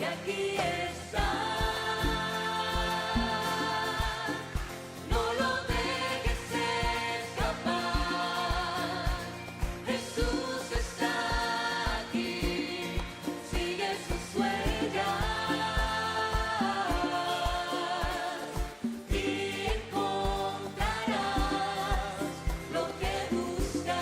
aquí está. No lo dejes escapar. Jesús está aquí. Sigue sus huellas y encontrarás lo que buscas.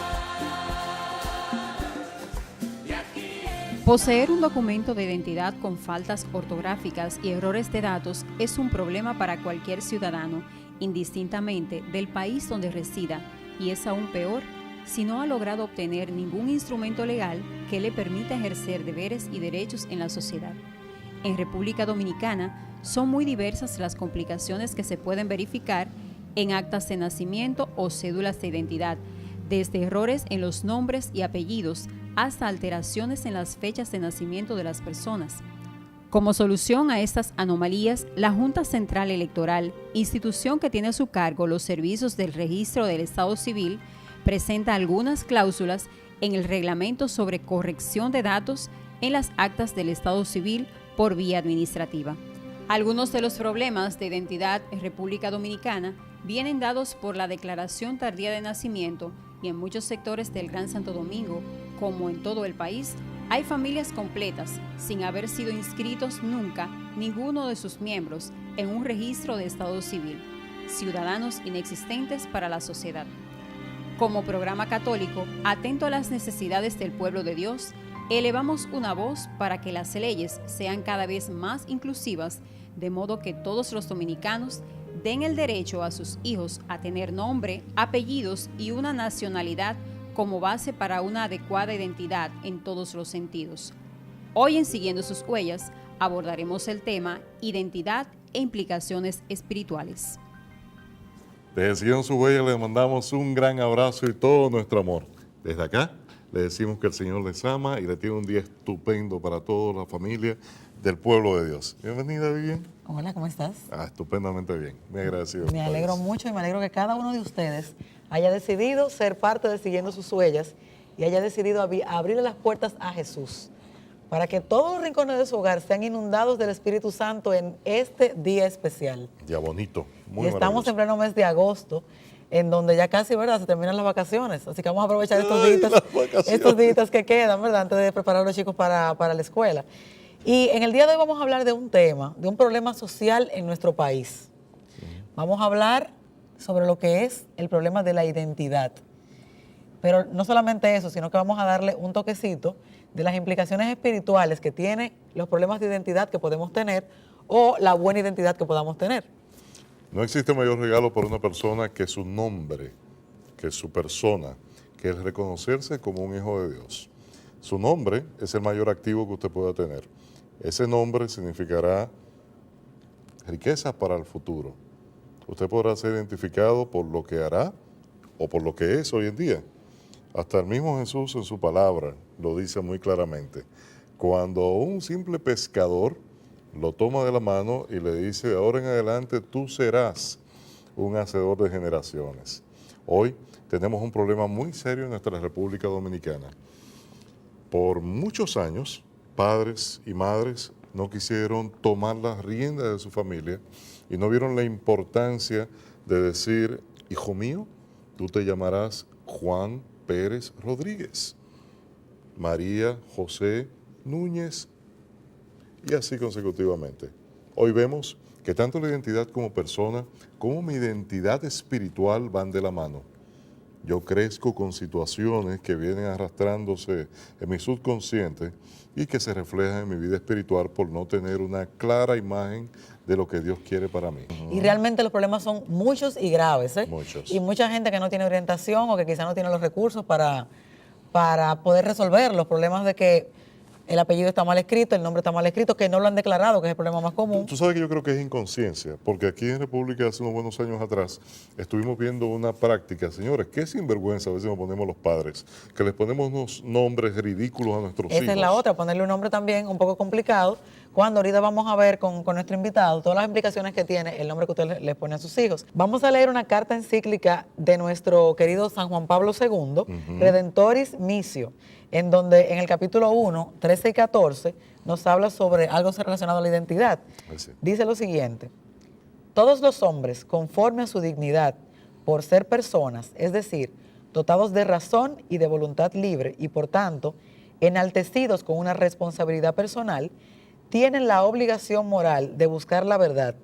Y aquí está. Poseer un documento de identidad con faltas ortográficas y errores de datos es un problema para cualquier ciudadano, indistintamente del país donde resida, y es aún peor si no ha logrado obtener ningún instrumento legal que le permita ejercer deberes y derechos en la sociedad. En República Dominicana son muy diversas las complicaciones que se pueden verificar en actas de nacimiento o cédulas de identidad, desde errores en los nombres y apellidos hasta alteraciones en las fechas de nacimiento de las personas. Como solución a estas anomalías, la Junta Central Electoral, institución que tiene a su cargo los servicios del registro del Estado Civil, presenta algunas cláusulas en el reglamento sobre corrección de datos en las actas del Estado Civil por vía administrativa. Algunos de los problemas de identidad en República Dominicana vienen dados por la declaración tardía de nacimiento, y en muchos sectores del Gran Santo Domingo, como en todo el país, hay familias completas sin haber sido inscritos nunca ninguno de sus miembros en un registro de Estado Civil, ciudadanos inexistentes para la sociedad. Como programa católico, atento a las necesidades del pueblo de Dios, elevamos una voz para que las leyes sean cada vez más inclusivas, de modo que todos los dominicanos den el derecho a sus hijos a tener nombre, apellidos y una nacionalidad como base para una adecuada identidad en todos los sentidos. Hoy en Siguiendo sus Huellas abordaremos el tema Identidad e implicaciones espirituales. Desde Siguiendo sus Huellas le mandamos un gran abrazo y todo nuestro amor. Desde acá le decimos que el Señor les ama y le tiene un día estupendo para toda la familia del pueblo de Dios. Bienvenida, Vivian. Hola, ¿cómo estás? Estupendamente bien. Muy agradecido. Me alegro mucho y me alegro que cada uno de ustedes haya decidido ser parte de Siguiendo sus Huellas y haya decidido abrirle las puertas a Jesús para que todos los rincones de su hogar sean inundados del Espíritu Santo en este día especial. Ya bonito. Muy Y estamos maravilloso. en pleno mes de agosto, en donde ya casi, ¿verdad?, se terminan las vacaciones. Así que vamos a aprovechar Ay, las vacaciones. estos días que quedan, ¿verdad?, antes de preparar a los chicos para la escuela. Y en el día de hoy vamos a hablar de un tema, de un problema social en nuestro país. Vamos a hablar sobre lo que es el problema de la identidad. Pero no solamente eso, sino que vamos a darle un toquecito de las implicaciones espirituales que tienen los problemas de identidad que podemos tener o la buena identidad que podamos tener. No existe mayor regalo para una persona que su nombre, que su persona, que es reconocerse como un hijo de Dios. Su nombre es el mayor activo que usted pueda tener. Ese nombre significará riqueza para el futuro. Usted podrá ser identificado por lo que hará o por lo que es hoy en día. Hasta el mismo Jesús en su palabra lo dice muy claramente. Cuando un simple pescador lo toma de la mano y le dice, de ahora en adelante tú serás un hacedor de generaciones. Hoy tenemos un problema muy serio en nuestra República Dominicana. Por muchos años, padres y madres no quisieron tomar las riendas de su familia y no vieron la importancia de decir, hijo mío, tú te llamarás Juan Pérez Rodríguez, María José Núñez, y así consecutivamente. Hoy vemos que tanto la identidad como persona, como mi identidad espiritual van de la mano. Yo crezco con situaciones que vienen arrastrándose en mi subconsciente y que se reflejan en mi vida espiritual por no tener una clara imagen de lo que Dios quiere para mí. Y realmente los problemas son muchos y graves, ¿eh? Muchos. Y mucha gente que no tiene orientación o que quizá no tiene los recursos para poder resolver los problemas de que el apellido está mal escrito, el nombre está mal escrito, que no lo han declarado, que es el problema más común. Tú sabes que yo creo que es inconsciencia, porque aquí en República hace unos buenos años atrás estuvimos viendo una práctica, señores, qué sinvergüenza a veces nos ponemos los padres, que les ponemos unos nombres ridículos a nuestros hijos. Esa es la otra, ponerle un nombre también un poco complicado, cuando ahorita vamos a ver con nuestro invitado todas las implicaciones que tiene el nombre que usted le pone a sus hijos. Vamos a leer una carta encíclica de nuestro querido San Juan Pablo II, Redentoris Missio. en donde en el capítulo 1, 13 y 14, nos habla sobre algo relacionado a la identidad. Así. Dice lo siguiente: todos los hombres, conforme a su dignidad, por ser personas, es decir, dotados de razón y de voluntad libre y por tanto enaltecidos con una responsabilidad personal, tienen la obligación moral de buscar la verdad,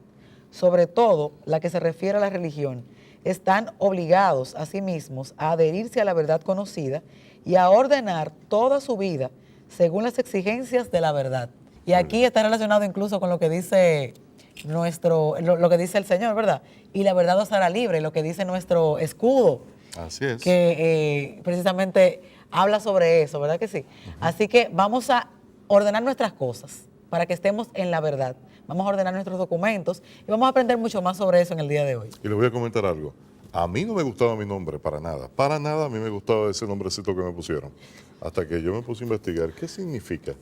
sobre todo la que se refiere a la religión. Están obligados a sí mismos a adherirse a la verdad conocida y a ordenar toda su vida según las exigencias de la verdad. Y aquí está relacionado incluso con lo que dice lo que dice el Señor, ¿verdad? Y la verdad os hará libre, lo que dice nuestro escudo, Así es. que precisamente habla sobre eso, ¿verdad que sí? Así que vamos a ordenar nuestras cosas para que estemos en la verdad. Vamos a ordenar nuestros documentos y vamos a aprender mucho más sobre eso en el día de hoy. Y le voy a comentar algo. A mí no me gustaba mi nombre, para nada. Para nada a mí me gustaba ese nombrecito que me pusieron. Hasta que yo me puse a investigar qué significa.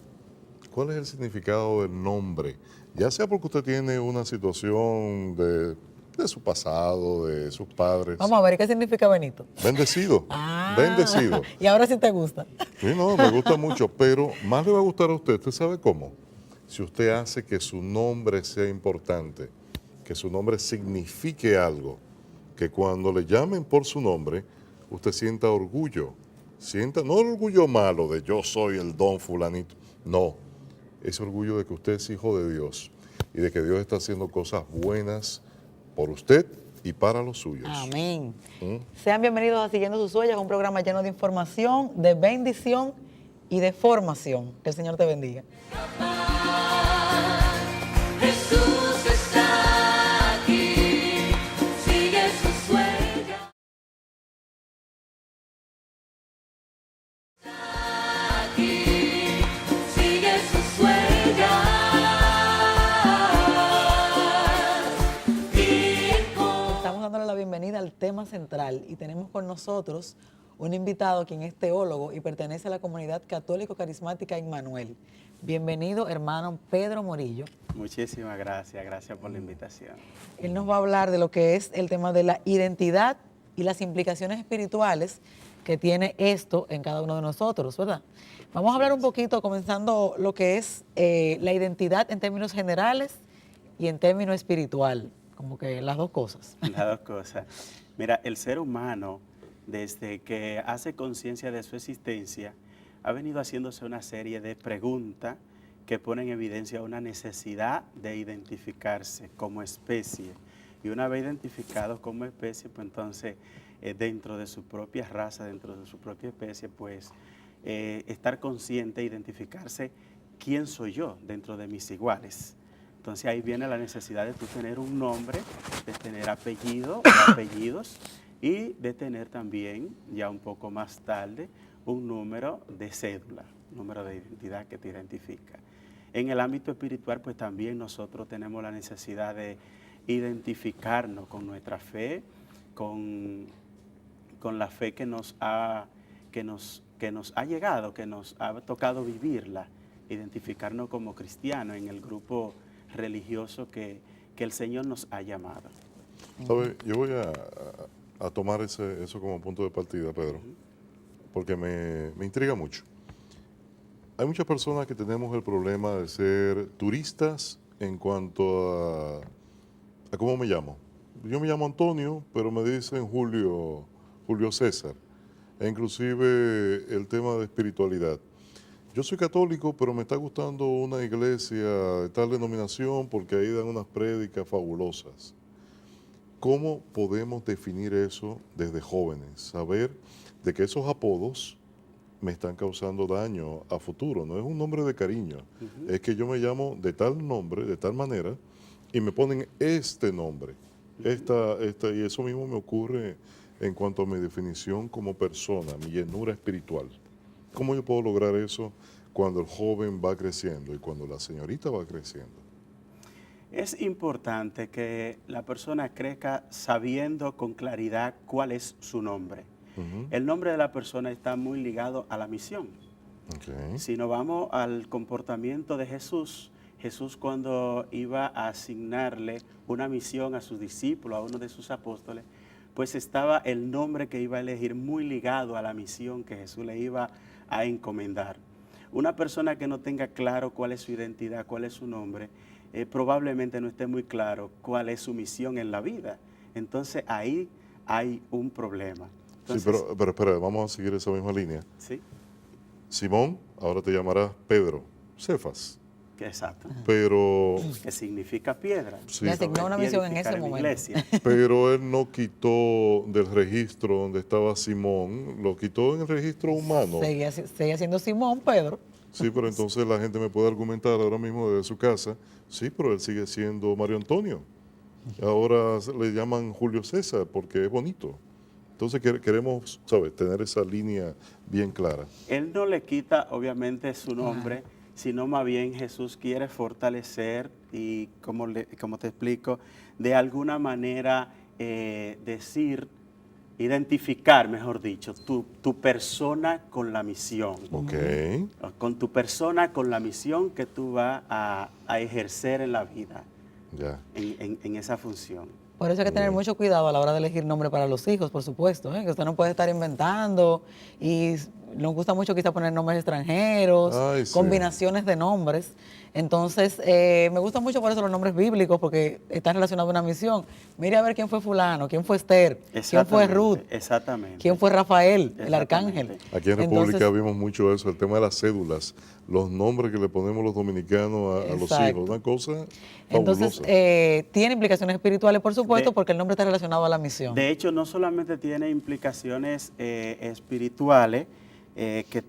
¿Cuál es el significado del nombre? Ya sea porque usted tiene una situación de su pasado, de sus padres. Vamos a ver, ¿qué significa Benito? Bendecido. Bendecido. Y ahora sí te gusta. Sí, no, me gusta mucho, pero más le va a gustar a usted. ¿Usted sabe cómo? Si usted hace que su nombre sea importante, que su nombre signifique algo, que cuando le llamen por su nombre, usted sienta orgullo. Sienta, no el orgullo malo de yo soy el don fulanito, no. Ese orgullo de que usted es hijo de Dios y de que Dios está haciendo cosas buenas por usted y para los suyos. Amén. Sean bienvenidos a Siguiendo sus Huellas, un programa lleno de información, de bendición y de formación. Que el Señor te bendiga. Jesús está aquí, sigue sus huellas. Está aquí, sigue sus huellas. Estamos dándole la bienvenida al tema central y tenemos con nosotros un invitado quien es teólogo y pertenece a la comunidad católico carismática Immanuel. Bienvenido, hermano Pedro Morillo. Muchísimas gracias, gracias por la invitación. Él nos va a hablar de lo que es el tema de la identidad y las implicaciones espirituales que tiene esto en cada uno de nosotros, ¿verdad? Vamos a hablar un poquito, comenzando lo que es la identidad en términos generales y en términos espiritual, como que las dos cosas. Las dos cosas. Mira, el ser humano, desde que hace conciencia de su existencia, ha venido haciéndose una serie de preguntas que ponen en evidencia una necesidad de identificarse como especie. Y una vez identificados como especie, pues entonces dentro de su propia raza, dentro de su propia especie, pues estar consciente, identificarse quién soy yo dentro de mis iguales. Entonces ahí viene la necesidad de tú tener un nombre, de tener apellido o apellidos y de tener también, ya un poco más tarde, un número de cédula, número de identidad que te identifica. En el ámbito espiritual, pues también nosotros tenemos la necesidad de identificarnos con nuestra fe, con la fe que nos ha llegado, que nos ha tocado vivirla, identificarnos como cristianos en el grupo religioso que el Señor nos ha llamado. ¿Sabe? Yo voy a tomar eso como punto de partida, Pedro, porque me intriga mucho. Hay muchas personas que tenemos el problema de ser turistas en cuanto a cómo me llamo. Yo me llamo Antonio, pero me dicen Julio César. E inclusive el tema de espiritualidad. Yo soy católico, pero me está gustando una iglesia de tal denominación porque ahí dan unas prédicas fabulosas. ¿Cómo podemos definir eso desde jóvenes? Saber de que esos apodos me están causando daño a futuro. No es un nombre de cariño. Es que yo me llamo de tal nombre, de tal manera, y me ponen este nombre. Y eso mismo me ocurre en cuanto a mi definición como persona, mi llenura espiritual. ¿Cómo yo puedo lograr eso cuando el joven va creciendo y cuando la señorita va creciendo? Es importante que la persona crezca sabiendo con claridad cuál es su nombre. El nombre de la persona está muy ligado a la misión. Okay. Si nos vamos al comportamiento de Jesús, Jesús cuando iba a asignarle una misión a sus discípulos, a uno de sus apóstoles, pues estaba el nombre que iba a elegir muy ligado a la misión que Jesús le iba a encomendar. Una persona que no tenga claro cuál es su identidad, cuál es su nombre, probablemente no esté muy claro cuál es su misión en la vida. Entonces ahí hay un problema. Entonces, sí, pero espera, vamos a seguir esa misma línea. sí, Simón, ahora te llamarás Pedro, Cefas, exacto. pero, Que significa piedra. sí, Le asignó una misión en Edificar ese momento. iglesia. pero él no quitó del registro donde estaba Simón, lo quitó en el registro humano. Seguía siendo Simón Pedro. Sí, pero entonces la gente me puede argumentar ahora mismo desde su casa, sí, pero él sigue siendo Mario Antonio. Ahora le llaman Julio César porque es bonito. Entonces queremos, ¿sabes?, tener esa línea bien clara. Él no le quita, obviamente, su nombre, sino más bien Jesús quiere fortalecer y, como te explico, de alguna manera decir, identificar, mejor dicho, tu persona con la misión. Ok. Con tu persona, con la misión que tú vas a ejercer en la vida, Ya. en esa función. Por eso hay que tener mucho cuidado a la hora de elegir nombre para los hijos, por supuesto, que usted no puede estar inventando y nos gusta mucho quizá poner nombres extranjeros, Ay, sí. combinaciones de nombres. Entonces, me gustan mucho por eso los nombres bíblicos, porque están relacionados a una misión. Mire a ver quién fue fulano, quién fue Esther, quién fue Exactamente, Ruth, Exactamente. quién fue Rafael, el Exactamente. arcángel. Aquí en República Entonces, vimos mucho eso, el tema de las cédulas, los nombres que le ponemos los dominicanos a los Exacto. hijos, una cosa Entonces, fabulosa. tiene implicaciones espirituales, por supuesto, De- porque el nombre está relacionado a la misión. De hecho, no solamente tiene implicaciones espirituales que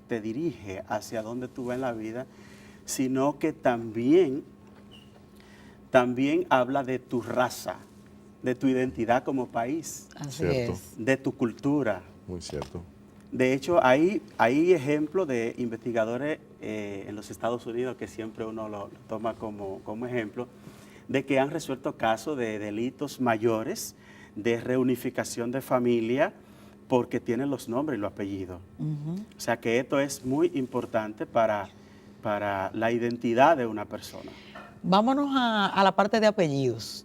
te dirige hacia donde tú vas en la vida, sino que también habla de tu raza, de tu identidad como país, Así Cierto. es. de tu cultura. Muy cierto. De hecho, hay ejemplos de investigadores en los Estados Unidos que siempre uno lo toma como ejemplo, de que han resuelto casos de delitos mayores, de reunificación de familia, porque tienen los nombres y los apellidos. O sea que esto es muy importante para la identidad de una persona. Vámonos a la parte de apellidos.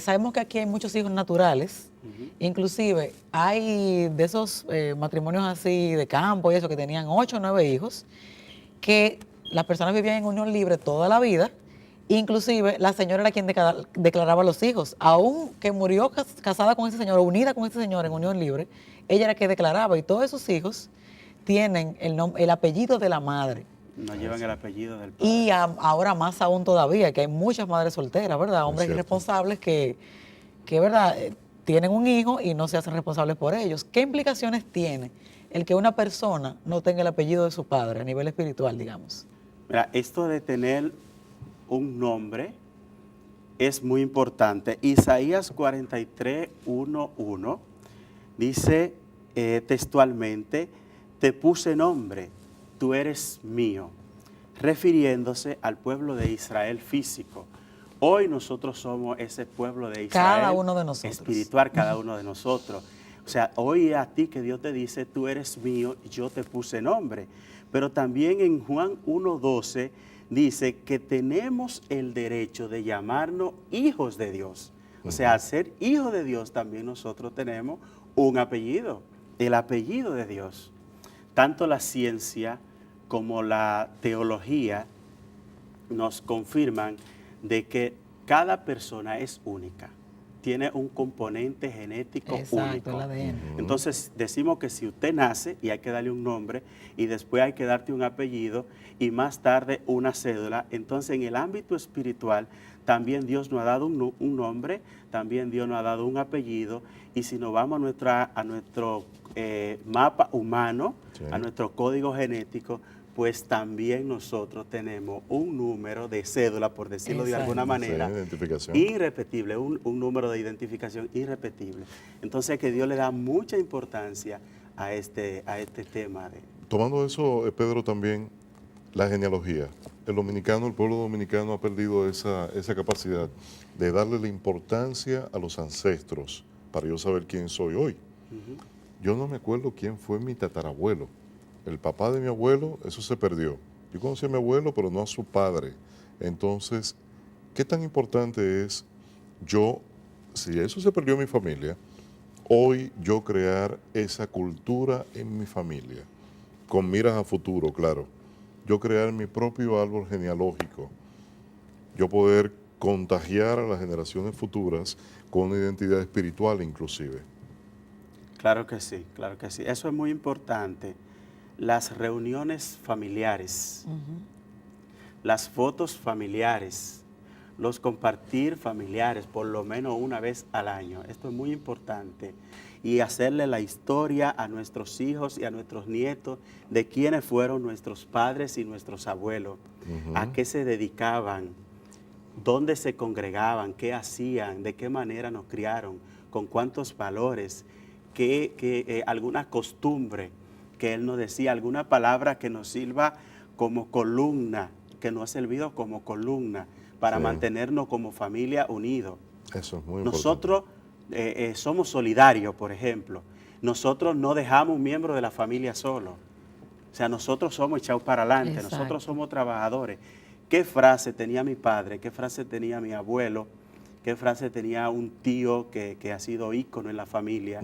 Sabemos que aquí hay muchos hijos naturales, inclusive hay de esos matrimonios así de campo y eso que tenían 8 o 9 hijos, que las personas vivían en unión libre toda la vida, inclusive la señora era quien declaraba a los hijos, aun que murió casada con ese señor o unida con ese señor en unión libre, ella era que declaraba y todos esos hijos tienen el apellido de la madre. No llevan el apellido del padre. Y ahora más aún todavía, que hay muchas madres solteras, ¿verdad? Hombres cierto. irresponsables que ¿verdad? Tienen un hijo y no se hacen responsables por ellos. ¿Qué implicaciones tiene el que una persona no tenga el apellido de su padre a nivel espiritual, digamos? Mira, esto de tener un nombre es muy importante. Isaías 43, 1 dice textualmente, te puse nombre, tú eres mío, refiriéndose al pueblo de Israel físico. Hoy nosotros somos ese pueblo de Israel. Cada uno de nosotros. Espiritual, cada uno de nosotros. O sea, hoy es a ti que Dios te dice, tú eres mío, yo te puse nombre. Pero también en Juan 1:12 dice que tenemos el derecho de llamarnos hijos de Dios. O sea, al ser hijos de Dios también nosotros tenemos un apellido, el apellido de Dios. Tanto la ciencia como la teología nos confirman de que cada persona es única, tiene un componente genético Exacto, único. el ADN. Entonces decimos que si usted nace y hay que darle un nombre y después hay que darte un apellido y más tarde una cédula, entonces en el ámbito espiritual también Dios nos ha dado un nombre, también Dios nos ha dado un apellido y si nos vamos a nuestro mapa humano, Sí. a nuestro código genético, pues también nosotros tenemos un número de cédula, por decirlo de Exacto. alguna manera, Sí, identificación. irrepetible, un número de identificación irrepetible. Entonces que Dios le da mucha importancia a este tema. Tomando eso, Pedro, también la genealogía. El pueblo dominicano ha perdido esa capacidad de darle la importancia a los ancestros para yo saber quién soy hoy. Yo no me acuerdo quién fue mi tatarabuelo. El papá de mi abuelo, eso se perdió. Yo conocí a mi abuelo, pero no a su padre. Entonces, ¿qué tan importante es yo, si eso se perdió en mi familia, hoy yo crear esa cultura en mi familia, con miras a futuro, claro. Yo crear mi propio árbol genealógico, yo poder contagiar a las generaciones futuras con una identidad espiritual inclusive. Claro que sí, claro que sí. Eso es muy importante. Las reuniones familiares, las fotos familiares, los compartir familiares por lo menos una vez al año. Esto es muy importante. Y hacerle la historia a nuestros hijos y a nuestros nietos de quiénes fueron nuestros padres y nuestros abuelos, a qué se dedicaban, dónde se congregaban, qué hacían, de qué manera nos criaron, con cuántos valores, alguna costumbre que él nos decía, alguna palabra que nos sirva como columna, que nos ha servido como columna para Sí. mantenernos como familia unidos. Eso es muy importante. Nosotros somos solidarios, por ejemplo. Nosotros no dejamos un miembro de la familia solo. O sea, nosotros somos echados para adelante, Exacto. nosotros somos trabajadores. ¿Qué frase tenía mi padre? ¿Qué frase tenía mi abuelo? ¿Qué frase tenía un tío que ha sido ícono en la familia,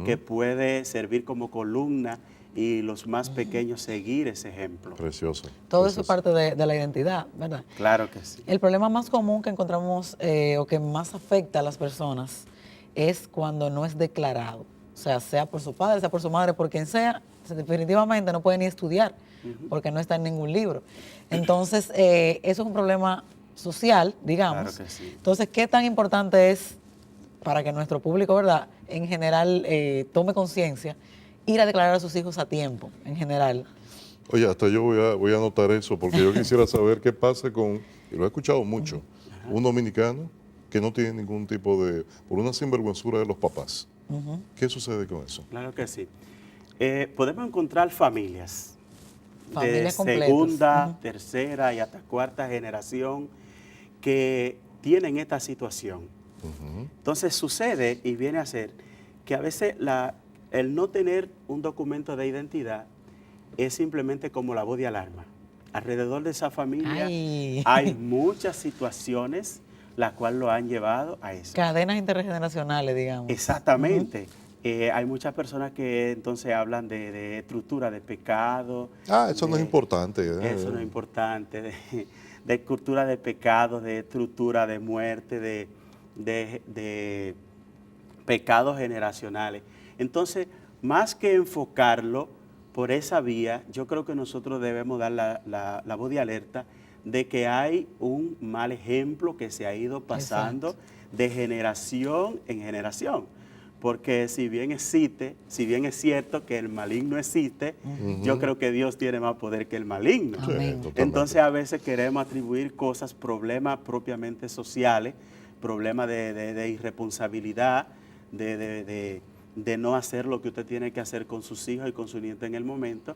que puede servir como columna y los más pequeños seguir ese ejemplo? Precioso. Todo eso es precioso. parte de la identidad, ¿verdad? Claro que sí. El problema más común que encontramos o que más afecta a las personas es cuando no es declarado. O sea por su padre, sea por su madre, por quien sea, definitivamente no puede ni estudiar porque no está en ningún libro. Entonces, eso es un problema social, digamos. Claro que sí. Entonces, ¿qué tan importante es para que nuestro público, ¿verdad?, en general tome conciencia, ir a declarar a sus hijos a tiempo, en general? Oye, hasta yo voy a anotar eso, porque yo quisiera saber qué pasa con, y lo he escuchado mucho, un dominicano que no tiene ningún tipo de, por una sinvergüenzura de los papás. ¿Qué sucede con eso? Claro que sí. Podemos encontrar familias Familias de completas. segunda, tercera y hasta cuarta generación que tienen esta situación. Entonces sucede y viene a ser que a veces el no tener un documento de identidad es simplemente como la voz de alarma. Alrededor de esa familia Ay. hay muchas situaciones las cuales lo han llevado a eso. Cadenas intergeneracionales, digamos. Exactamente. Hay muchas personas que entonces hablan de estructura de pecado. Ah, eso no es de- importante. Eso no es importante. De estructura de pecado, de estructura de muerte, de pecados generacionales. Entonces, más que enfocarlo por esa vía, yo creo que nosotros debemos dar la voz de alerta de que hay un mal ejemplo que se ha ido pasando de generación en generación. Porque si bien existe, si bien es cierto que el maligno existe, yo creo que Dios tiene más poder que el maligno. Sí, Amén. totalmente. Entonces a veces queremos atribuir cosas, problemas propiamente sociales, problemas de irresponsabilidad, de no hacer lo que usted tiene que hacer con sus hijos y con su nieto en el momento,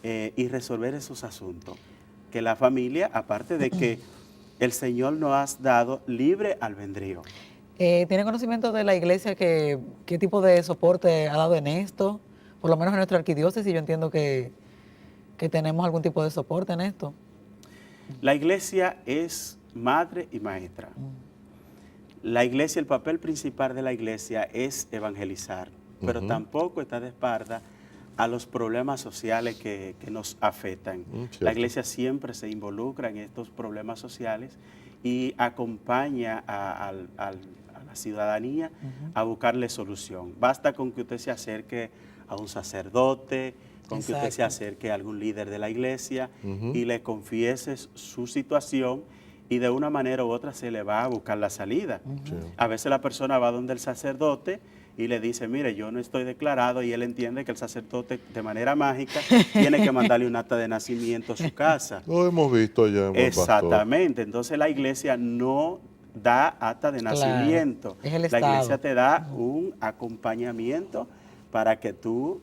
y resolver esos asuntos. Que la familia, aparte de que el Señor nos ha dado libre albedrío. ¿Tiene conocimiento de la iglesia qué tipo de soporte ha dado en esto? Por lo menos en nuestra arquidiócesis yo entiendo que tenemos algún tipo de soporte en esto. La iglesia es madre y maestra. La iglesia, el papel principal de la iglesia es evangelizar, pero tampoco está de espalda a los problemas sociales que nos afectan. Cierto. La iglesia siempre se involucra en estos problemas sociales y acompaña a la ciudadanía a buscarle solución. Basta con que usted se acerque a un sacerdote, con que usted se Exacto. acerque a algún líder de la iglesia y le confiese su situación y de una manera u otra se le va a buscar la salida. Sí. A veces la persona va donde el sacerdote y le dice, mire, yo no estoy declarado, y él entiende que el sacerdote de manera mágica tiene que mandarle un acta de nacimiento a su casa. Lo hemos visto allá en Buen Pastor. Exactamente, entonces la iglesia no da acta de Claro, nacimiento. es el La Estado. iglesia te da un acompañamiento para que tú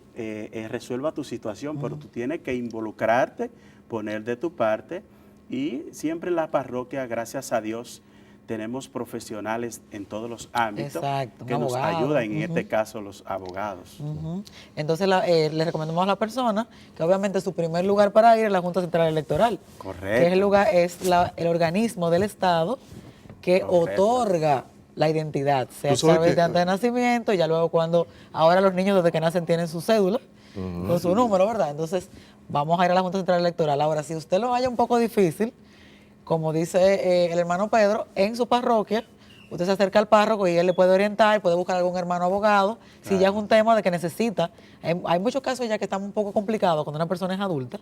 resuelvas tu situación, pero tú tienes que involucrarte, poner de tu parte, y siempre en la parroquia, gracias a Dios, tenemos profesionales en todos los ámbitos Exacto, que un nos abogado, ayudan, en este caso los abogados. Entonces le recomendamos a la persona que obviamente su primer lugar para ir es la Junta Central Electoral. Correcto. Que es el lugar, el organismo del Estado que Correcto. otorga la identidad, sea a Tú sabes través que- de acta de nacimiento, y ya luego ahora los niños desde que nacen tienen su cédula, con su número, ¿verdad? Entonces, vamos a ir a la Junta Central Electoral. Ahora, si usted lo haya un poco difícil, como dice el hermano Pedro, en su parroquia, usted se acerca al párroco y él le puede orientar, puede buscar algún hermano abogado, si ya es un tema de que necesita. Hay muchos casos ya que están un poco complicados cuando una persona es adulta,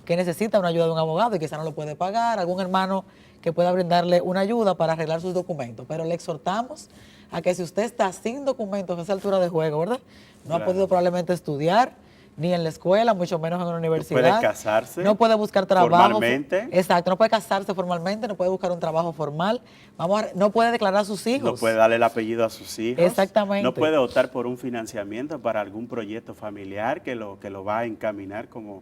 que necesita una ayuda de un abogado y quizá no lo puede pagar, algún hermano que pueda brindarle una ayuda para arreglar sus documentos. Pero le exhortamos a que si usted está sin documentos a esa altura de juego, ¿verdad? No ha Claro. podido probablemente estudiar, ni en la escuela, mucho menos en una universidad. puede casarse No puede buscar trabajo. formalmente. Exacto, no puede casarse formalmente, no puede buscar un trabajo formal. No puede declarar a sus hijos. No puede darle el apellido a sus hijos. Exactamente. No puede optar por un financiamiento para algún proyecto familiar que lo va a encaminar como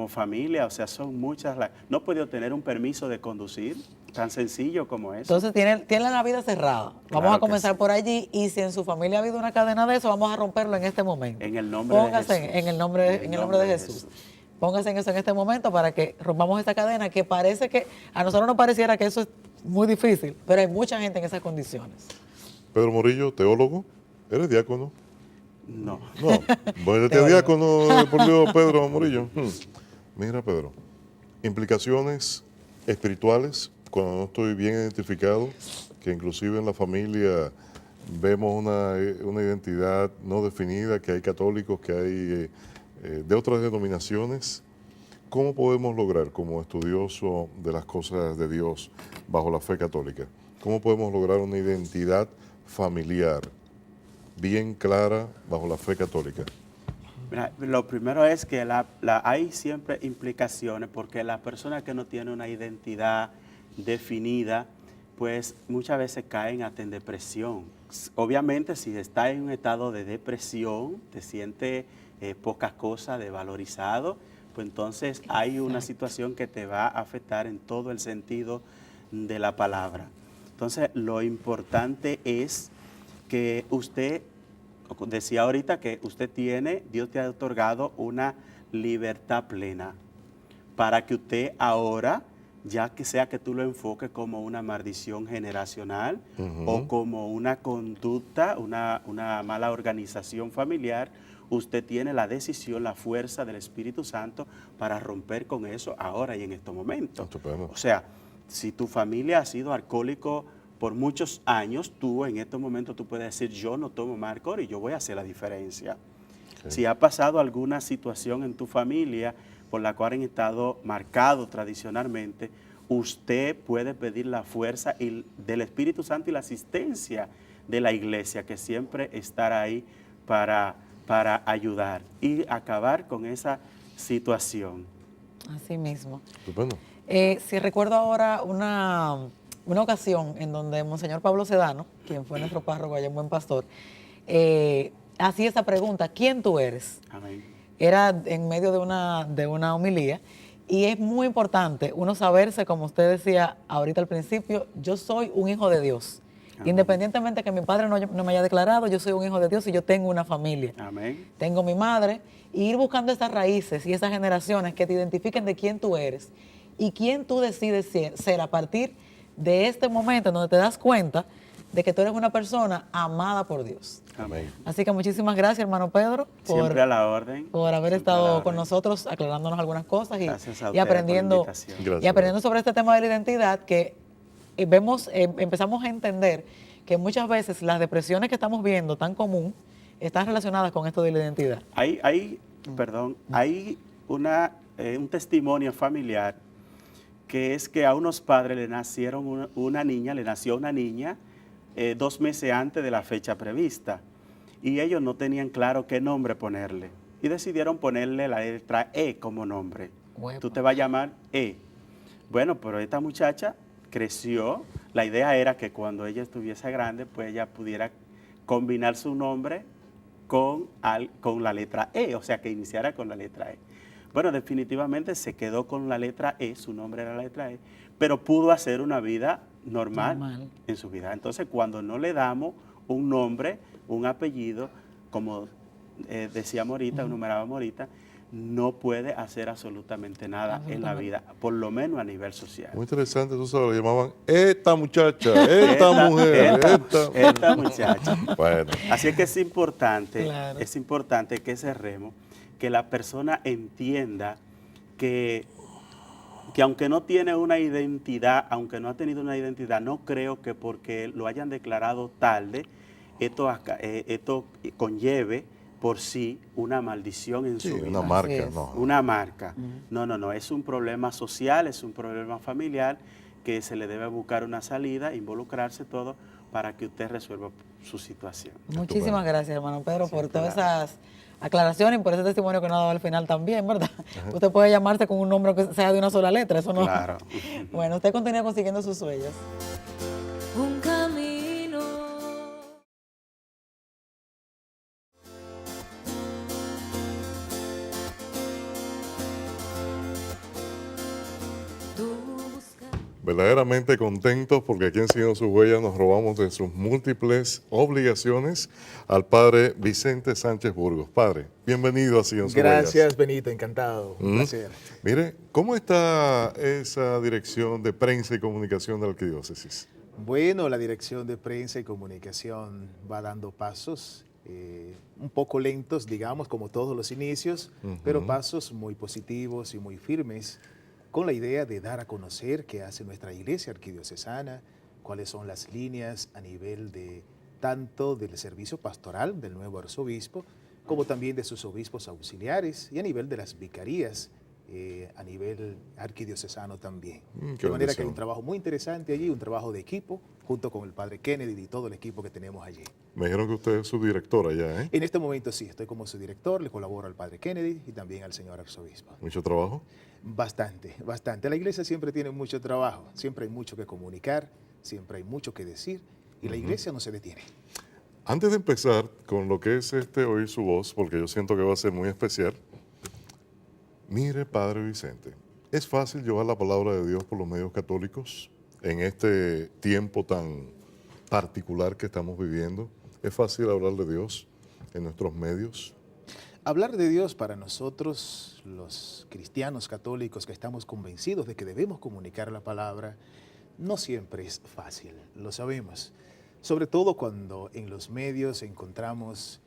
familia. O sea, son muchas. No puede obtener un permiso de conducir, tan sencillo como eso. Entonces tiene la vida cerrada. Vamos Claro a que comenzar sí. por allí, y si en su familia ha habido una cadena de eso, vamos a romperlo en este momento. En el nombre de Póngase Jesús. en el nombre de Jesús. Póngase en eso en este momento para que rompamos esta cadena, que parece que a nosotros nos pareciera que eso es muy difícil, pero hay mucha gente en esas condiciones. Pedro Morillo, teólogo, ¿eres diácono? No. No, vuélvete Teólogo. diácono, por Dios, Pedro Morillo. Mira, Pedro, implicaciones espirituales, cuando no estoy bien identificado, que inclusive en la familia vemos una identidad no definida, que hay católicos, que hay de otras denominaciones. ¿Cómo podemos lograr, como estudioso de las cosas de Dios bajo la fe católica, cómo podemos lograr una identidad familiar bien clara bajo la fe católica? Mira, lo primero es que hay siempre implicaciones, porque la persona que no tiene una identidad definida, pues muchas veces caen hasta en depresión. Obviamente, si está en un estado de depresión, te sientes pocas cosas de valorizado, pues entonces hay una situación que te va a afectar en todo el sentido de la palabra. Entonces, lo importante es que usted, decía ahorita que Dios te ha otorgado una libertad plena para que usted ahora, ya que sea que tú lo enfoques como una maldición generacional o como una conducta, una mala organización familiar, usted tiene la decisión, la fuerza del Espíritu Santo para romper con eso ahora y en estos momentos. Estupendo. O sea, si tu familia ha sido alcohólico por muchos años, tú en estos momentos tú puedes decir, yo no tomo más alcohol y yo voy a hacer la diferencia. Ok. Si ha pasado alguna situación en tu familia por la cual han estado marcados tradicionalmente, usted puede pedir la fuerza del Espíritu Santo y la asistencia de la iglesia, que siempre estará ahí para ayudar y acabar con esa situación. Así mismo. Estupendo. Si recuerdo ahora una ocasión en donde Monseñor Pablo Sedano, quien fue nuestro párroco allá en Buen Pastor, hacía esa pregunta: ¿quién tú eres? Amén. Era en medio de una homilía, y es muy importante uno saberse, como usted decía ahorita al principio, yo soy un hijo de Dios. Amén. Independientemente que mi padre no me haya declarado, yo soy un hijo de Dios y yo tengo una familia. Amén. Tengo mi madre, y ir buscando esas raíces y esas generaciones que te identifiquen de quién tú eres y quién tú decides ser a partir de este momento en donde te das cuenta de que tú eres una persona amada por Dios. Amén. Así que muchísimas gracias, hermano Pedro, Siempre a la orden. por haber Siempre a la estado orden. con nosotros, aclarándonos algunas cosas Gracias a y ustedes por la aprendiendo, invitación. Gracias. y aprendiendo sobre este tema de la identidad, que empezamos a entender que muchas veces las depresiones que estamos viendo tan común están relacionadas con esto de la identidad. Hay un testimonio familiar, que es que a unos padres le nació una niña 2 meses antes de la fecha prevista, y ellos no tenían claro qué nombre ponerle, y decidieron ponerle la letra E como nombre. Huepa. Tú te vas a llamar E. Bueno, pero esta muchacha creció, la idea era que cuando ella estuviese grande, pues ella pudiera combinar su nombre con la letra E, o sea, que iniciara con la letra E. Bueno, definitivamente se quedó con la letra E, su nombre era la letra E, pero pudo hacer una vida normal en su vida. Entonces, cuando no le damos un nombre, un apellido, como decíamos ahorita, enumerábamos ahorita, no puede hacer absolutamente nada en la vida, por lo menos a nivel social. Muy interesante, tú sabes, lo llamaban esta muchacha, esta mujer, esta muchacha. Bueno, Así es que Claro. es importante que cerremos, que la persona entienda que aunque no tiene una identidad, aunque no ha tenido una identidad, no creo que porque lo hayan declarado tarde, esto conlleve por sí una maldición en sí, su vida. una Así marca, es. no. Una marca. No, es un problema social, es un problema familiar que se le debe buscar una salida, involucrarse todo para que usted resuelva su situación. Muchísimas gracias, hermano Pedro, por todas claro. esas aclaraciones y por ese testimonio que nos ha dado al final también, ¿verdad? Usted puede llamarse con un nombre que sea de una sola letra, eso no. Claro. Bueno, usted continúa consiguiendo sus sueños. un camino. Tú buscas. Verdaderamente contentos porque aquí en Siguiendo sus Huellas nos robamos de sus múltiples obligaciones al padre Vicente Sánchez Burgos. Padre, bienvenido a Siguiendo sus Huellas. Gracias, Benito, encantado. Un placer. Mire, ¿cómo está esa dirección de prensa y comunicación de la arquidiócesis? Bueno, la dirección de prensa y comunicación va dando pasos, un poco lentos, digamos, como todos los inicios, pero pasos muy positivos y muy firmes, con la idea de dar a conocer qué hace nuestra iglesia arquidiocesana, cuáles son las líneas a nivel de tanto del servicio pastoral del nuevo arzobispo, como también de sus obispos auxiliares y a nivel de las vicarías, a nivel arquidiocesano también. Qué De manera que hay bendición. un trabajo muy interesante allí, un trabajo de equipo, junto con el padre Kennedy y todo el equipo que tenemos allí. Me dijeron que usted es su directora ya, ¿eh? En este momento sí, estoy como su director, le colaboro al padre Kennedy y también al señor arzobispo. Mucho trabajo. Bastante, bastante. La iglesia siempre tiene mucho trabajo, siempre hay mucho que comunicar, siempre hay mucho que decir y la iglesia no se detiene. Antes de empezar con lo que es Oír su voz, porque yo siento que va a ser muy especial, mire, Padre Vicente, ¿es fácil llevar la palabra de Dios por los medios católicos en este tiempo tan particular que estamos viviendo? ¿Es fácil hablar de Dios en nuestros medios? Hablar de Dios para nosotros, los cristianos católicos que estamos convencidos de que debemos comunicar la palabra, no siempre es fácil, lo sabemos. Sobre todo cuando en los medios encontramos,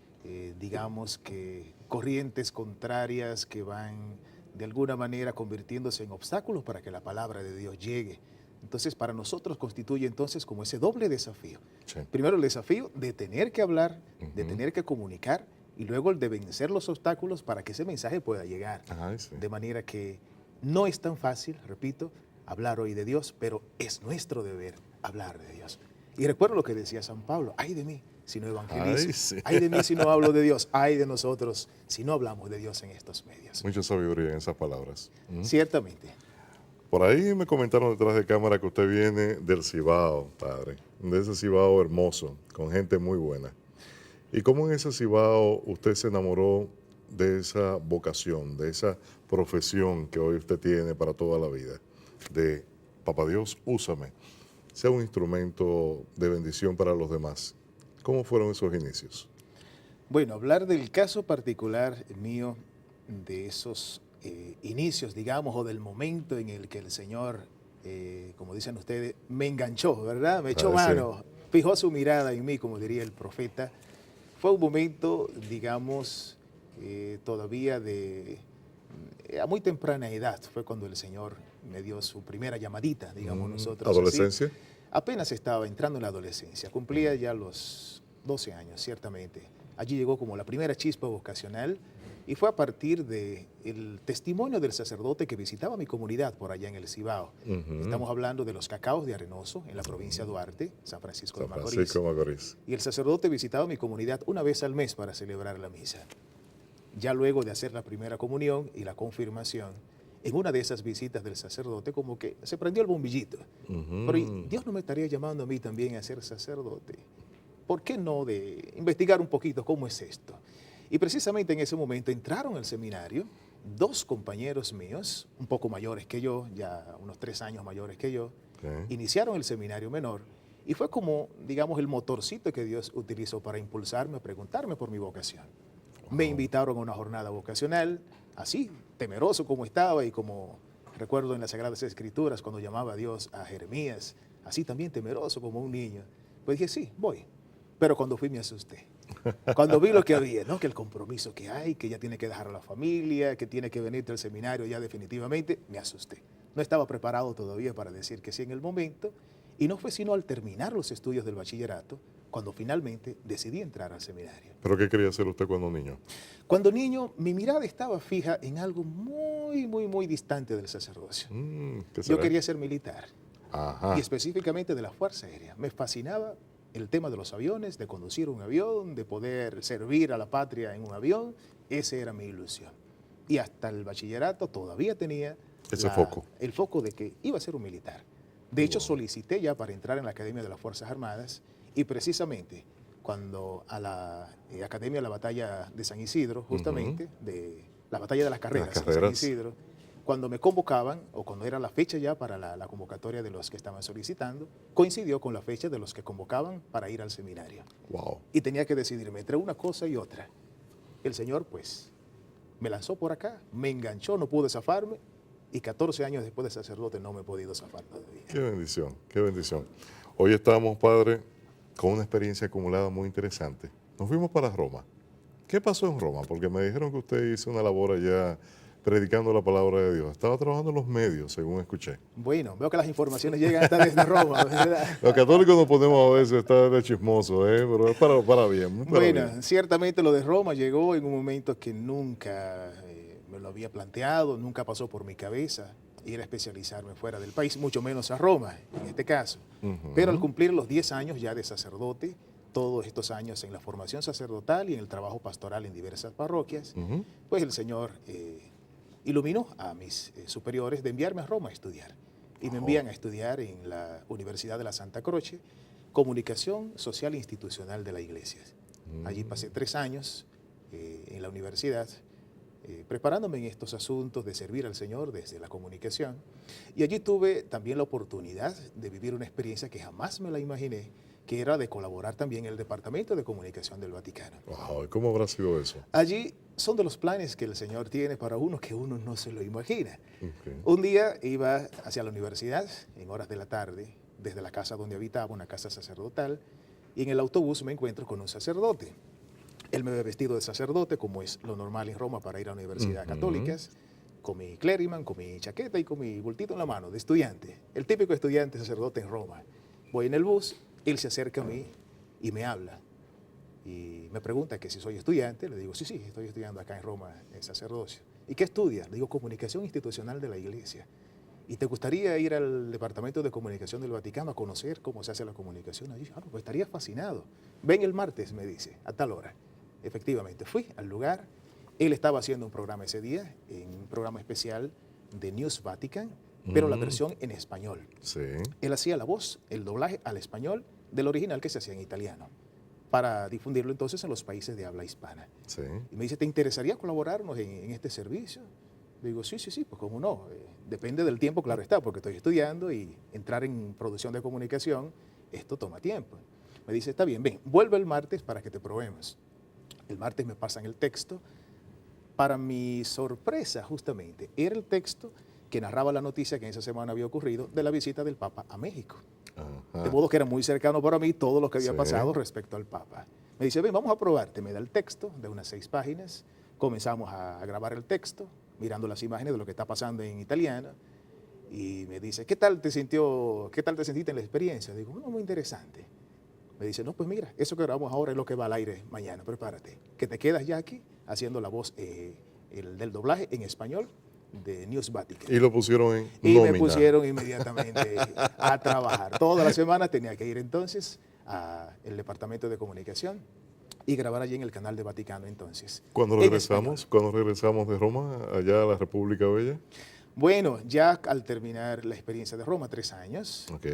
digamos que corrientes contrarias que van de alguna manera convirtiéndose en obstáculos para que la palabra de Dios llegue. Entonces, para nosotros constituye entonces como ese doble desafío. Sí. Primero el desafío de tener que hablar, de tener que comunicar, y luego el de vencer los obstáculos para que ese mensaje pueda llegar. Ay, sí. De manera que no es tan fácil, repito, hablar hoy de Dios, pero es nuestro deber hablar de Dios. Y recuerdo lo que decía San Pablo, ay de mí si no evangelizo, Ay, sí. ay de mí si no hablo de Dios, ay de nosotros si no hablamos de Dios en estos medios. Mucha sabiduría en esas palabras. Ciertamente. Por ahí me comentaron detrás de cámara que usted viene del Cibao, padre, de ese Cibao hermoso, con gente muy buena. ¿Y cómo en ese Cibao usted se enamoró de esa vocación, de esa profesión que hoy usted tiene para toda la vida? De, Papá Dios, úsame, sea un instrumento de bendición para los demás. ¿Cómo fueron esos inicios? Bueno, hablar del caso particular mío, de esos inicios, digamos, o del momento en el que el Señor, como dicen ustedes, me enganchó, ¿verdad? Me echó Sí. mano, fijó su mirada en mí, como diría el profeta. Fue un momento, digamos, todavía a muy temprana edad, fue cuando el Señor me dio su primera llamadita, digamos nosotros. así. ¿Adolescencia? Apenas estaba entrando en la adolescencia, cumplía ya los 12 años, ciertamente. Allí llegó como la primera chispa vocacional y fue a partir del testimonio del sacerdote que visitaba mi comunidad por allá en el Cibao. Estamos hablando de los Cacaos de Arenoso, en la provincia de Duarte, San Francisco de San Macorís. Francisco de Macorís. Y el sacerdote visitaba mi comunidad una vez al mes para celebrar la misa. Ya luego de hacer la primera comunión y la confirmación, en una de esas visitas del sacerdote como que se prendió el bombillito. Pero Dios no me estaría llamando a mí también a ser sacerdote. ¿Por qué no de investigar un poquito cómo es esto? Y precisamente en ese momento entraron al seminario dos compañeros míos, un poco mayores que yo, ya unos 3 años mayores que yo, iniciaron el seminario menor y fue como, digamos, el motorcito que Dios utilizó para impulsarme a preguntarme por mi vocación. Me invitaron a una jornada vocacional, así, temeroso como estaba y como recuerdo en las Sagradas Escrituras cuando llamaba a Dios a Jeremías, así también temeroso como un niño. Pues dije, sí, voy. Pero cuando fui me asusté. Cuando vi lo que había, ¿no? Que el compromiso que hay, que ya tiene que dejar a la familia, que tiene que venirte al seminario ya definitivamente, me asusté. No estaba preparado todavía para decir que sí en el momento, y no fue sino al terminar los estudios del bachillerato cuando finalmente decidí entrar al seminario. ¿Pero qué quería hacer usted cuando niño? Cuando niño, mi mirada estaba fija en algo muy distante del sacerdocio. ¿Qué Yo será? quería ser militar, Ajá. y específicamente de la Fuerza Aérea. Me fascinaba el tema de los aviones, de conducir un avión, de poder servir a la patria en un avión. Esa era mi ilusión. Y hasta el bachillerato todavía tenía Ese foco. el foco de que iba a ser un militar. De hecho, solicité ya para entrar en la Academia de las Fuerzas Armadas, y precisamente cuando a la Academia de la Batalla de San Isidro, justamente, de la Batalla de las Carreras, en San Isidro, cuando me convocaban, o cuando era la fecha ya para la convocatoria de los que estaban solicitando, coincidió con la fecha de los que convocaban para ir al seminario. Wow. Y tenía que decidirme entre una cosa y otra. El Señor, pues, me lanzó por acá, me enganchó, no pude zafarme, y 14 años después de sacerdote no me he podido zafar todavía. Qué bendición, qué bendición. Hoy estamos, padre, con una experiencia acumulada muy interesante. Nos fuimos para Roma. ¿Qué pasó en Roma? Porque me dijeron que usted hizo una labor allá predicando la palabra de Dios. Estaba trabajando en los medios, según escuché. Bueno, veo que las informaciones llegan hasta desde Roma, ¿verdad? Los católicos nos ponemos a veces, está de chismoso, pero es para bien. Muy para Bueno, bien. ciertamente lo de Roma llegó en un momento que nunca me lo había planteado, nunca pasó por mi cabeza ir a especializarme fuera del país, mucho menos a Roma, en este caso. Pero al cumplir los 10 años ya de sacerdote, todos estos años en la formación sacerdotal y en el trabajo pastoral en diversas parroquias, pues el Señor iluminó a mis superiores de enviarme a Roma a estudiar. Y me envían a estudiar en la Universidad de la Santa Croce, Comunicación Social e Institucional de la Iglesia. Allí pasé 3 años en la universidad, preparándome en estos asuntos de servir al Señor desde la comunicación. Y allí tuve también la oportunidad de vivir una experiencia que jamás me la imaginé, que era de colaborar también en el Departamento de Comunicación del Vaticano. Wow, ¿cómo habrá sido eso? Allí son de los planes que el Señor tiene para uno que uno no se lo imagina. Okay. Un día iba hacia la universidad en horas de la tarde, desde la casa donde habitaba, una casa sacerdotal, y en el autobús me encuentro con un sacerdote. Él me ve vestido de sacerdote, como es lo normal en Roma para ir a universidades católicas, con mi clériman, con mi chaqueta y con mi bultito en la mano, de estudiante. El típico estudiante sacerdote en Roma. Voy en el bus, él se acerca a mí y me habla. Y me pregunta que si soy estudiante. Le digo, sí, estoy estudiando acá en Roma, en sacerdocio. ¿Y qué estudias? Le digo, Comunicación Institucional de la Iglesia. ¿Y te gustaría ir al Departamento de Comunicación del Vaticano a conocer cómo se hace la comunicación allí? Ah, pues estaría fascinado. Ven el martes, me dice, a tal hora. Efectivamente, fui al lugar. Él estaba haciendo un programa ese día, un programa especial de News Vatican, pero la versión en español. Sí. Él hacía la voz, el doblaje al español del original que se hacía en italiano, para difundirlo entonces en los países de habla hispana. Sí. Y me dice, ¿te interesaría colaborarnos en este servicio? Le digo, sí, pues cómo no. Depende del tiempo, claro está, porque estoy estudiando y entrar en producción de comunicación, esto toma tiempo. Me dice, está bien, ven, vuelve el martes para que te probemos. El martes me pasan el texto. Para mi sorpresa, justamente, era el texto que narraba la noticia que en esa semana había ocurrido de la visita del Papa a México. Ajá. De modo que era muy cercano para mí todo lo que había Sí. pasado respecto al Papa. Me dice, ven, vamos a probarte. Me da el texto de unas 6 páginas. Comenzamos a grabar el texto, mirando las imágenes de lo que está pasando en italiano. Y me dice, ¿qué tal te sentiste en la experiencia? Digo, no, muy interesante. Me dice, no, pues mira, eso que grabamos ahora es lo que va al aire mañana, prepárate. Que te quedas ya aquí haciendo la voz del doblaje en español de News Vatican. Y lo pusieron en Y nómina. me pusieron inmediatamente a trabajar. Toda la semana tenía que ir entonces al Departamento de Comunicación y grabar allí en el canal de Vaticano entonces. Cuando en regresamos español. de Roma, allá a la República Bella. Bueno, ya al terminar la experiencia de Roma, 3 años, Ok.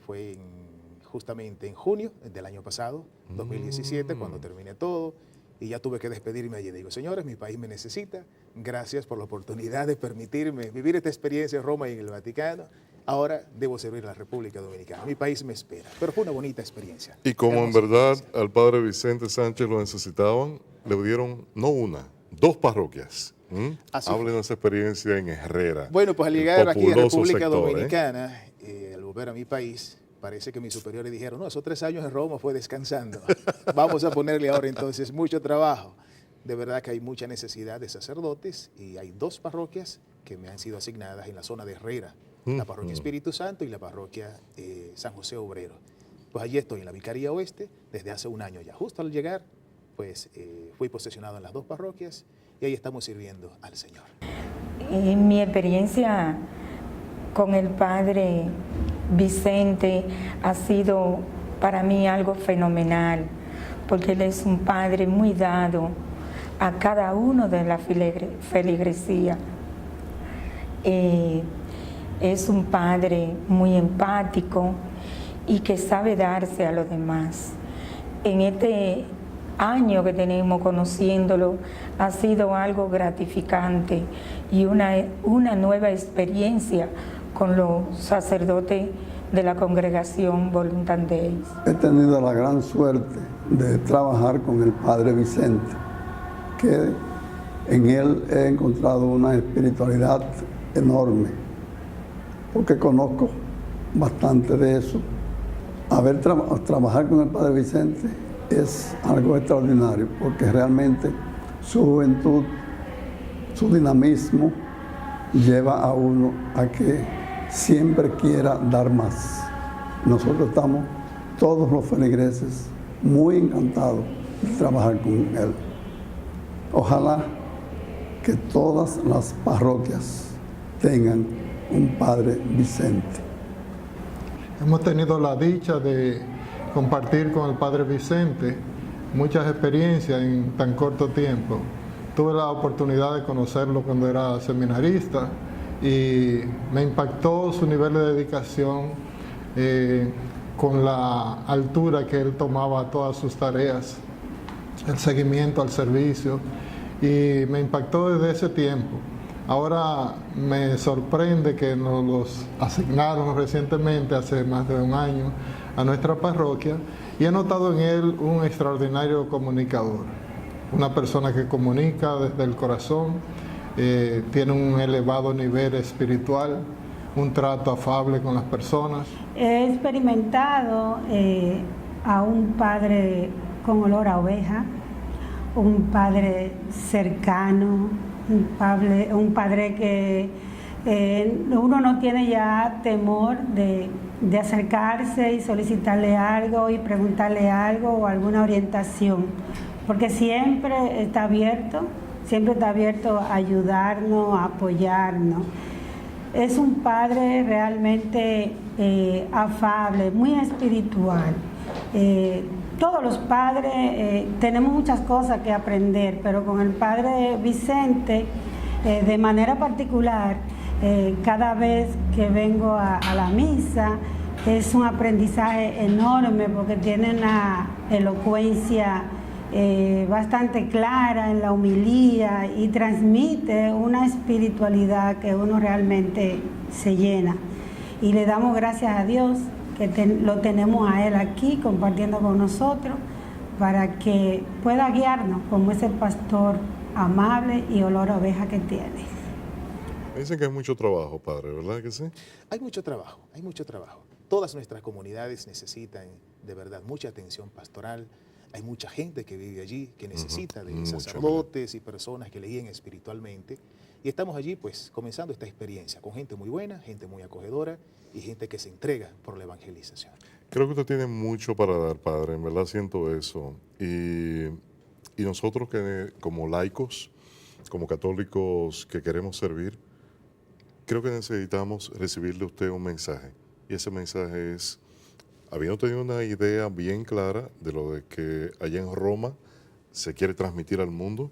fue justamente en junio del año pasado, 2017, cuando terminé todo, y ya tuve que despedirme allí. Digo, señores, mi país me necesita, gracias por la oportunidad de permitirme vivir esta experiencia en Roma y en el Vaticano. Ahora debo servir a la República Dominicana. Mi país me espera, pero fue una bonita experiencia. Y como en Hermosa verdad experiencia. al padre Vicente Sánchez lo necesitaban, le dieron no una, 2 parroquias. Así Hablen de esa experiencia en Herrera. Bueno, pues al el llegar aquí a populoso República sector, Dominicana, al volver a mi país, parece que mis superiores dijeron, no, esos 3 años en Roma fue descansando. Vamos a ponerle ahora entonces mucho trabajo. De verdad que hay mucha necesidad de sacerdotes y hay 2 parroquias que me han sido asignadas en la zona de Herrera, la parroquia Espíritu Santo y la parroquia San José Obrero. Pues allí estoy en la Vicaría Oeste desde hace un año ya. Justo al llegar, pues fui posesionado en las 2 parroquias y ahí estamos sirviendo al Señor. Mi experiencia con el padre Vicente ha sido para mí algo fenomenal, porque él es un padre muy dado a cada uno de la feligresía. Es un padre muy empático y que sabe darse a los demás. En este año que tenemos conociéndolo ha sido algo gratificante y una nueva experiencia con los sacerdotes de la congregación Voluntad Deis. He tenido la gran suerte de trabajar con el Padre Vicente, que en él he encontrado una espiritualidad enorme, porque conozco bastante de eso. Trabajar con el Padre Vicente es algo extraordinario, porque realmente su juventud, su dinamismo, lleva a uno a que siempre quiera dar más. Nosotros estamos, todos los feligreses, muy encantados de trabajar con él. Ojalá que todas las parroquias tengan un Padre Vicente. Hemos tenido la dicha de compartir con el Padre Vicente muchas experiencias en tan corto tiempo. Tuve la oportunidad de conocerlo cuando era seminarista y me impactó su nivel de dedicación con la altura que él tomaba todas sus tareas, el seguimiento al servicio, y me impactó desde ese tiempo. Ahora me sorprende que nos los asignaron recientemente, hace más de un año, a nuestra parroquia, y he notado en él un extraordinario comunicador, una persona que comunica desde el corazón, tiene un elevado nivel espiritual, un trato afable con las personas. He experimentado a un padre con olor a oveja, un padre cercano, un padre que uno no tiene ya temor de acercarse y solicitarle algo y preguntarle algo o alguna orientación, porque siempre está abierto a ayudarnos, a apoyarnos. Es un padre realmente afable, muy espiritual. Todos los padres tenemos muchas cosas que aprender, pero con el padre Vicente, de manera particular, cada vez que vengo a la misa, es un aprendizaje enorme porque tiene una elocuencia bastante clara en la homilía y transmite una espiritualidad que uno realmente se llena. Y le damos gracias a Dios que lo tenemos a él aquí compartiendo con nosotros para que pueda guiarnos como ese pastor amable y olor a oveja que tiene. Dicen que hay mucho trabajo, padre, ¿verdad que sí? Hay mucho trabajo, hay mucho trabajo. Todas nuestras comunidades necesitan de verdad mucha atención pastoral. Hay mucha gente que vive allí, que necesita de sacerdotes y personas que le guíen espiritualmente. Y estamos allí pues comenzando esta experiencia con gente muy buena, gente muy acogedora y gente que se entrega por la evangelización. Creo que usted tiene mucho para dar, padre, en verdad siento eso. Y nosotros que como laicos, como católicos que queremos servir, creo que necesitamos recibirle a usted un mensaje. Y ese mensaje es, habiendo tenido una idea bien clara de lo de que allá en Roma se quiere transmitir al mundo,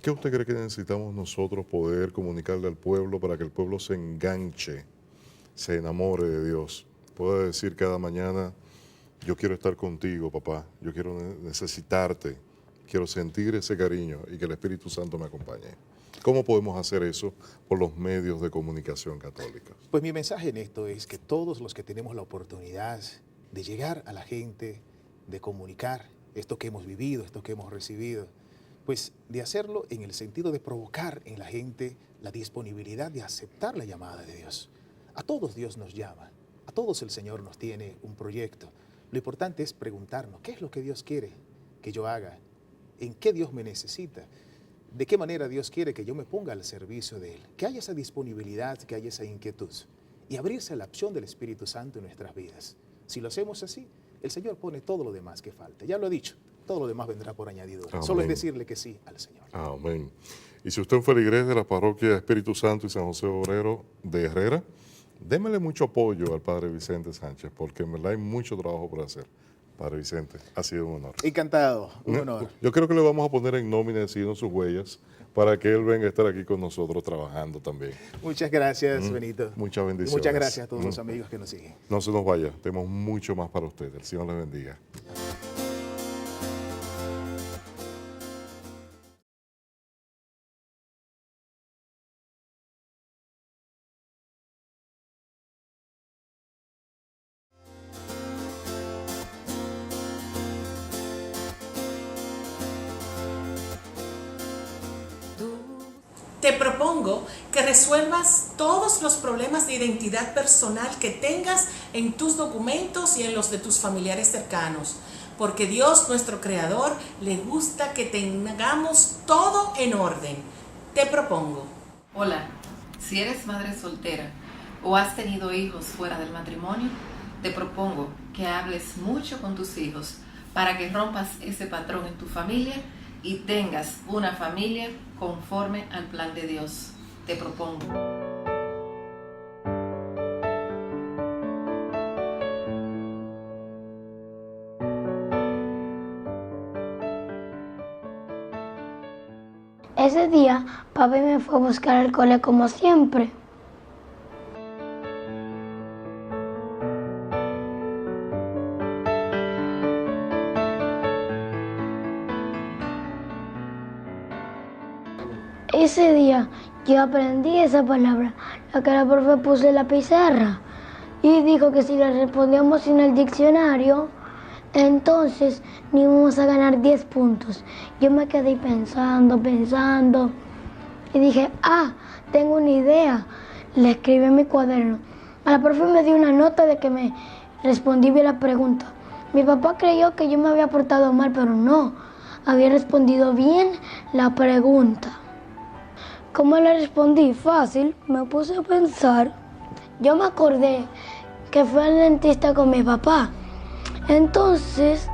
¿qué usted cree que necesitamos nosotros poder comunicarle al pueblo para que el pueblo se enganche, se enamore de Dios? Pueda decir cada mañana, yo quiero estar contigo, papá, yo quiero necesitarte, quiero sentir ese cariño y que el Espíritu Santo me acompañe. ¿Cómo podemos hacer eso por los medios de comunicación católicos? Pues mi mensaje en esto es que todos los que tenemos la oportunidad de llegar a la gente, de comunicar esto que hemos vivido, esto que hemos recibido, pues de hacerlo en el sentido de provocar en la gente la disponibilidad de aceptar la llamada de Dios. A todos Dios nos llama, a todos el Señor nos tiene un proyecto. Lo importante es preguntarnos, ¿qué es lo que Dios quiere que yo haga? ¿En qué Dios me necesita? ¿De qué manera Dios quiere que yo me ponga al servicio de Él? Que haya esa disponibilidad, que haya esa inquietud y abrirse a la opción del Espíritu Santo en nuestras vidas. Si lo hacemos así, el Señor pone todo lo demás que falta. Ya lo he dicho, todo lo demás vendrá por añadidura. Amén. Solo es decirle que sí al Señor. Amén. Y si usted fue feligres de la parroquia Espíritu Santo y San José Obrero de Herrera, démele mucho apoyo al Padre Vicente Sánchez, porque en verdad hay mucho trabajo por hacer. Padre Vicente, ha sido un honor. Encantado, un honor. Yo creo que le vamos a poner en nómina siguiendo sus huellas para que él venga a estar aquí con nosotros trabajando también. Muchas gracias, Benito. Muchas bendiciones. Y muchas gracias a todos los amigos que nos siguen. No se nos vaya, tenemos mucho más para usted. El Señor les bendiga. Te propongo que resuelvas todos los problemas de identidad personal que tengas en tus documentos y en los de tus familiares cercanos, porque Dios, nuestro Creador, le gusta que tengamos todo en orden. Te propongo. Hola, si eres madre soltera o has tenido hijos fuera del matrimonio, te propongo que hables mucho con tus hijos para que rompas ese patrón en tu familia y tengas una familia conforme al plan de Dios. Te propongo. Ese día, papi me fue a buscar al cole como siempre. Ese día yo aprendí esa palabra, la que la profe puso en la pizarra, y dijo que si la respondíamos en el diccionario, entonces ni íbamos a ganar 10 puntos. Yo me quedé pensando, y dije, tengo una idea. Le escribí en mi cuaderno. A la profe me dio una nota de que me respondí bien la pregunta. Mi papá creyó que yo me había portado mal, pero no, había respondido bien la pregunta. ¿Cómo le respondí? Fácil, me puse a pensar. Yo me acordé que fui al dentista con mi papá. Entonces,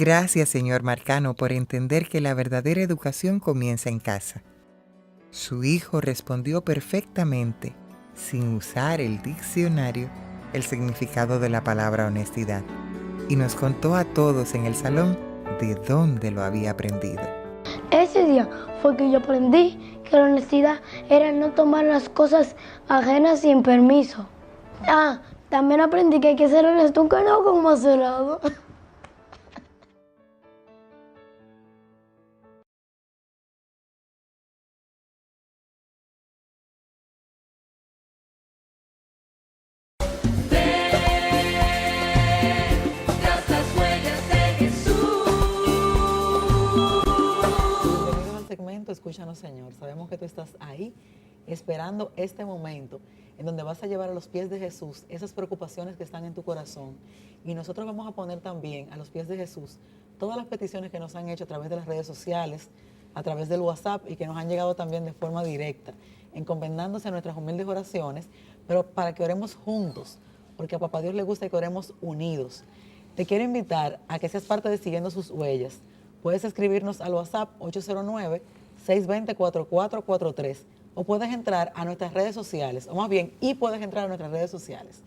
Gracias, señor Marcano, por entender que la verdadera educación comienza en casa. Su hijo respondió perfectamente, sin usar el diccionario, el significado de la palabra honestidad, y nos contó a todos en el salón de dónde lo había aprendido. Ese día fue que yo aprendí que la honestidad era no tomar las cosas ajenas sin permiso. También aprendí que hay que ser honesto, aunque no con macerado. Escúchanos, Señor. Sabemos que tú estás ahí esperando este momento en donde vas a llevar a los pies de Jesús esas preocupaciones que están en tu corazón. Y nosotros vamos a poner también a los pies de Jesús todas las peticiones que nos han hecho a través de las redes sociales, a través del WhatsApp y que nos han llegado también de forma directa, encomendándose a nuestras humildes oraciones, pero para que oremos juntos, porque a Papá Dios le gusta que oremos unidos. Te quiero invitar a que seas parte de Siguiendo Sus Huellas. Puedes escribirnos al WhatsApp 809-620-4443 o puedes entrar a nuestras redes sociales, o más bien, puedes entrar a nuestras redes sociales.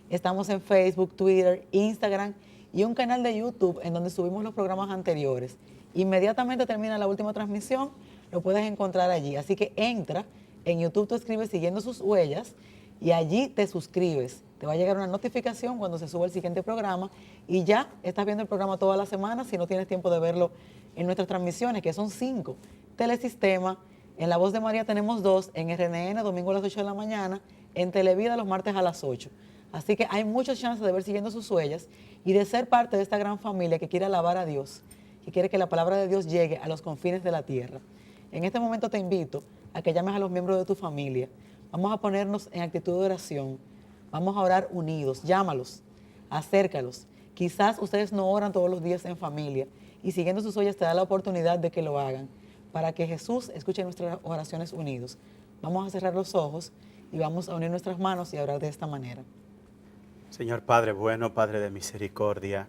Estamos en Facebook, Twitter, Instagram y un canal de YouTube en donde subimos los programas anteriores. Inmediatamente termina la última transmisión, lo puedes encontrar allí. Así que entra, en YouTube tú escribes Siguiendo Sus Huellas y allí te suscribes. Te va a llegar una notificación cuando se suba el siguiente programa y ya estás viendo el programa toda la semana si no tienes tiempo de verlo en nuestras transmisiones, que son 5. Telesistema, en La Voz de María tenemos 2, en RNN domingo a las 8 de la mañana, en Televida los martes a las 8. Así que hay muchas chances de ver Siguiendo Sus Huellas y de ser parte de esta gran familia que quiere alabar a Dios, que quiere que la palabra de Dios llegue a los confines de la tierra. En este momento te invito a que llames a los miembros de tu familia. Vamos a ponernos en actitud de oración. Vamos a orar unidos. Llámalos, acércalos. Quizás ustedes no oran todos los días en familia y Siguiendo Sus Huellas te da la oportunidad de que lo hagan para que Jesús escuche nuestras oraciones unidos. Vamos a cerrar los ojos y vamos a unir nuestras manos y a orar de esta manera. Señor Padre bueno, Padre de misericordia,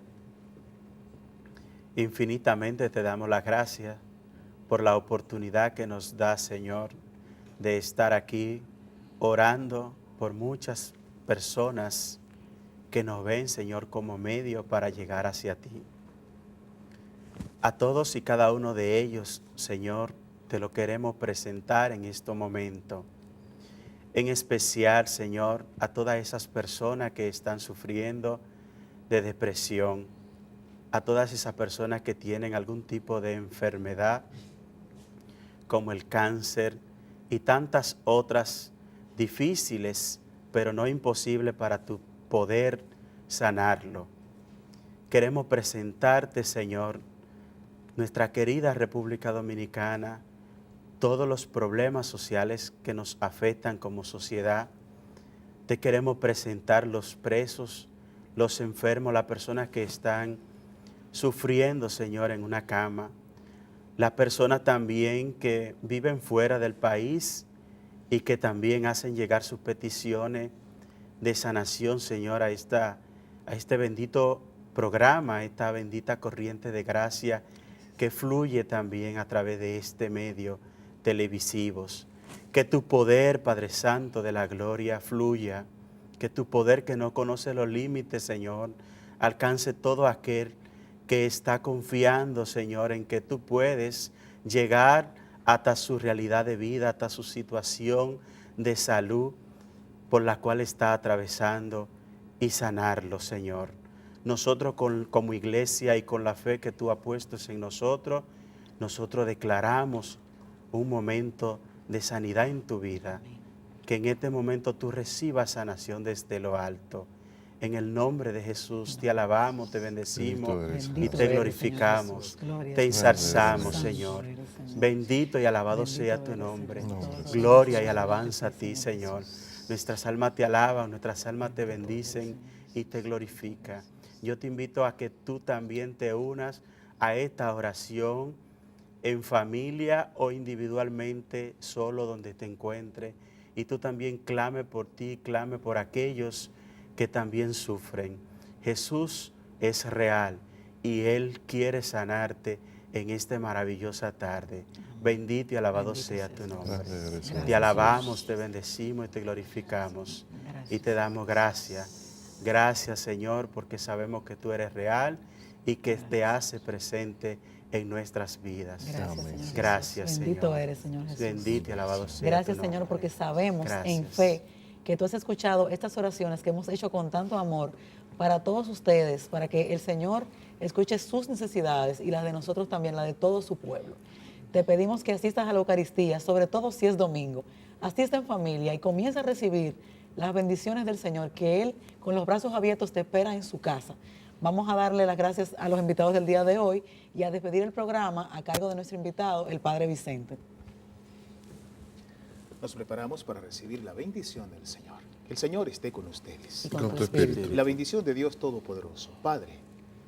infinitamente te damos las gracias por la oportunidad que nos da, Señor, de estar aquí orando por muchas personas que nos ven, Señor, como medio para llegar hacia ti. A todos y cada uno de ellos, Señor, te lo queremos presentar en este momento. En especial, Señor, a todas esas personas que están sufriendo de depresión, a todas esas personas que tienen algún tipo de enfermedad, como el cáncer y tantas otras difíciles, pero no imposibles para tu poder sanarlo. Queremos presentarte, Señor, nuestra querida República Dominicana, todos los problemas sociales que nos afectan como sociedad. Te queremos presentar los presos, los enfermos, las personas que están sufriendo, Señor, en una cama, las personas también que viven fuera del país y que también hacen llegar sus peticiones de sanación, Señor, a este bendito programa, a esta bendita corriente de gracia que fluye también a través de este medio televisivos. Que tu poder, Padre Santo de la gloria, fluya, que tu poder que no conoce los límites, Señor, alcance todo aquel que está confiando, Señor, en que tú puedes llegar hasta su realidad de vida, hasta su situación de salud por la cual está atravesando y sanarlo, Señor. Nosotros como iglesia y con la fe que tú has puesto en nosotros declaramos un momento de sanidad en tu vida, que en este momento tú recibas sanación desde lo alto. En el nombre de Jesús te alabamos, te bendecimos y te glorificamos, te ensalzamos, Señor. Bendito y alabado sea tu nombre. Gloria y alabanza a ti, Señor. Nuestras almas te alaban, nuestras almas te bendicen y te glorifican. Yo te invito a que tú también te unas a esta oración en familia o individualmente, solo donde te encuentres. Y tú también clame por ti, clame por aquellos que también sufren. Jesús es real y Él quiere sanarte en esta maravillosa tarde. Bendito y alabado sea tu nombre. Te alabamos, te bendecimos y te glorificamos. Y te damos gracias. Gracias, Señor, porque sabemos que tú eres real y que te hace presente en nuestras vidas. Gracias, Señor. Bendito eres, Señor Jesús. Bendito y alabado sea Gracias, tu nombre. Señor, porque sabemos en Gracias. fe que tú has escuchado estas oraciones que hemos hecho con tanto amor para todos ustedes, para que el Señor escuche sus necesidades y las de nosotros también, la de todo su pueblo. Te pedimos que asistas a la Eucaristía, sobre todo si es domingo. Asista en familia y comienza a recibir las bendiciones del Señor, que Él con los brazos abiertos te espera en su casa. Vamos a darle las gracias a los invitados del día de hoy y a despedir el programa a cargo de nuestro invitado, el Padre Vicente. Nos preparamos para recibir la bendición del Señor. Que el Señor esté con ustedes. Y con tu espíritu. La bendición de Dios Todopoderoso, Padre,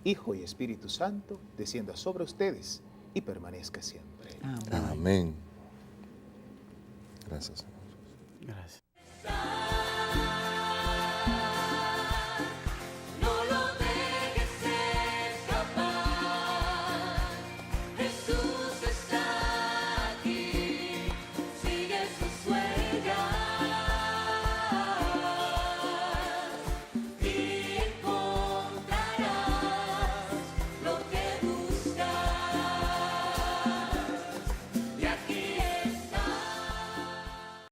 Hijo y Espíritu Santo, descienda sobre ustedes y permanezca siempre. Amén. Gracias, Señor. Gracias.